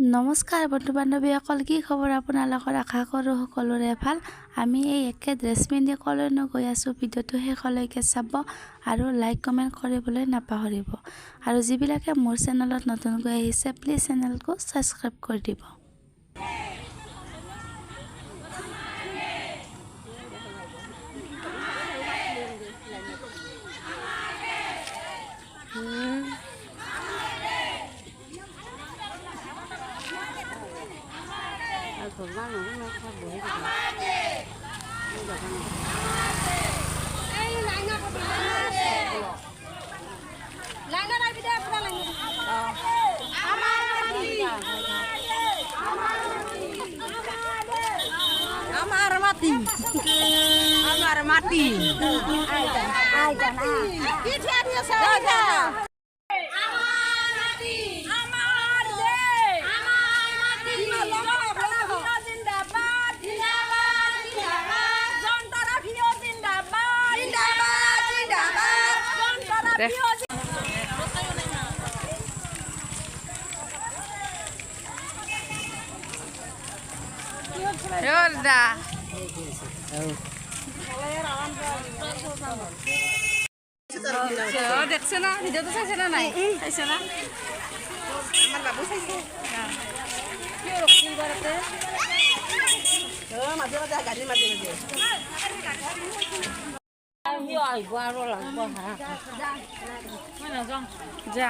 নমস্কাৰ বন্ধু বান্ধৱীসকল, কি খবৰ আপোনালোকৰ? আশা কৰোঁ সকলোৰে ভাল। আমি এই একে ড্ৰেছ পিন্ধি কলৈনো গৈ আছোঁ, ভিডিঅ'টো শেষলৈকে চাব আৰু লাইক কমেণ্ট কৰিবলৈ নাপাহৰিব। আৰু যিবিলাকে মোৰ চেনেলত নতুনকৈ আহিছে, প্লিজ চেনেলটো ছাবস্ক্ৰাইব কৰি দিব। Amar mati. দেখছে না ভিডিওটো চাইছে না নাই চাইছে না আমার বাবু চাইছে কি রক্তি করতে মাঝে মাঝে গাড়ি মাঝে মাঝে আমি আইবো আর লাগবো হ্যাঁ যা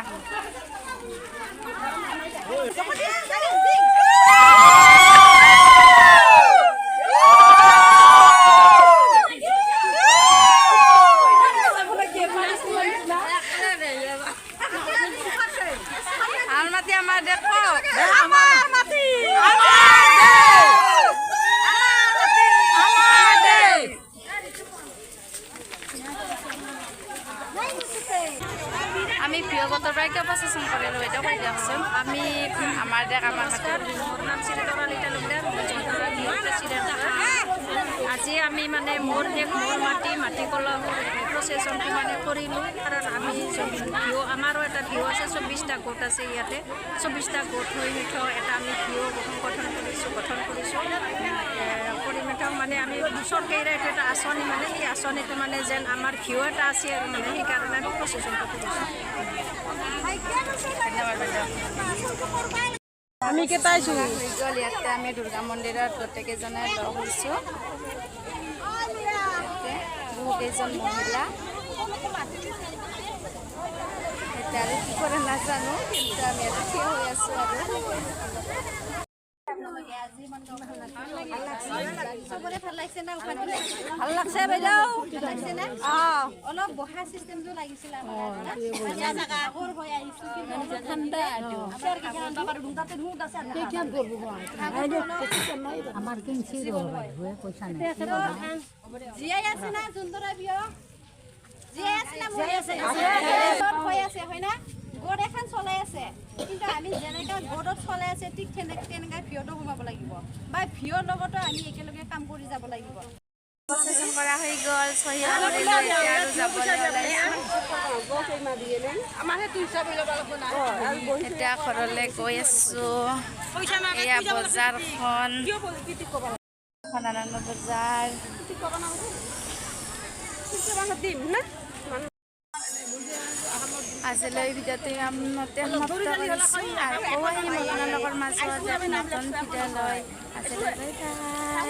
আমি প্ৰিয়গতৰ পৰা কিয় প্ৰচেছন কৰিলোঁ এটা কৰি দিয়কচোন। আমি আমাৰ দেশ আমাৰ নাম শ্ৰী তৰালিতা লোকদাৰ প্ৰেচিডেণ্ট। আজি আমি মানে মোৰ দেশ মোৰ মাটি কলম প্ৰচেছনটো মানে কৰিলোঁ, কাৰণ আমি ভিঅ আমাৰো এটা ভিঅ আছে, 24টা গোট আছে ইয়াতে। 24টা গোট হৈ মিঠক এটা আমি ভিঅ গঠন কৰিছোঁ কৰি মিঠক মানে আমি চৰকাৰী এইটো এটা আঁচনি, মানে এই আঁচনিটো মানে যেন আমাৰ ভিঅ এটা আছে আৰু মানে সেইকাৰণে আমি প্ৰচেছনটো কৰিছোঁ। আমি কেইটাইছোঁ ইয়াতে আমি দুৰ্গা মন্দিৰত গোটেইকেইজনে লগ হৈছোঁ। বহুকেইজন মহিলা এতিয়া আৰু কি কৰে নাজানো, কিন্তু আমি ইয়াতে থিয় হৈ আছোঁ আৰু ভাল লাগছে বাইদেউ। অলপ বহা চিষ্টেমটো লাগিছিল জীয়াই আছে না যোনদৰে বিয় জীয়াই আছে না হৈ আছে হয় না। গোট এখন চলাই আছে, কিন্তু আমি যেনেকৈ গোটত চলাই আছে ঠিক তেনেকৈ ভিঅ'টো সোমাব লাগিব, বা ভিঅ'ৰ লগতো আমি একেলগে কাম কৰি যাব লাগিব। প্ৰচেছন কৰা হৈ গ'ল, সহিয়া কৰিলোঁ, এতিয়া আৰু যাবলৈ ওলাইছোঁ। এতিয়া ঘৰলৈ গৈ আছোঁ। এয়া বজাৰখন আনন্দ বজাৰ। আজিলৈ ভিডিঅ'টো ইমানতে সমাপ্ত কৰিছোঁ, আৰু আহিম আপোনালোকৰ মাজত নতুন ভিডিঅ' লৈ। আজিলৈ বাই বাই।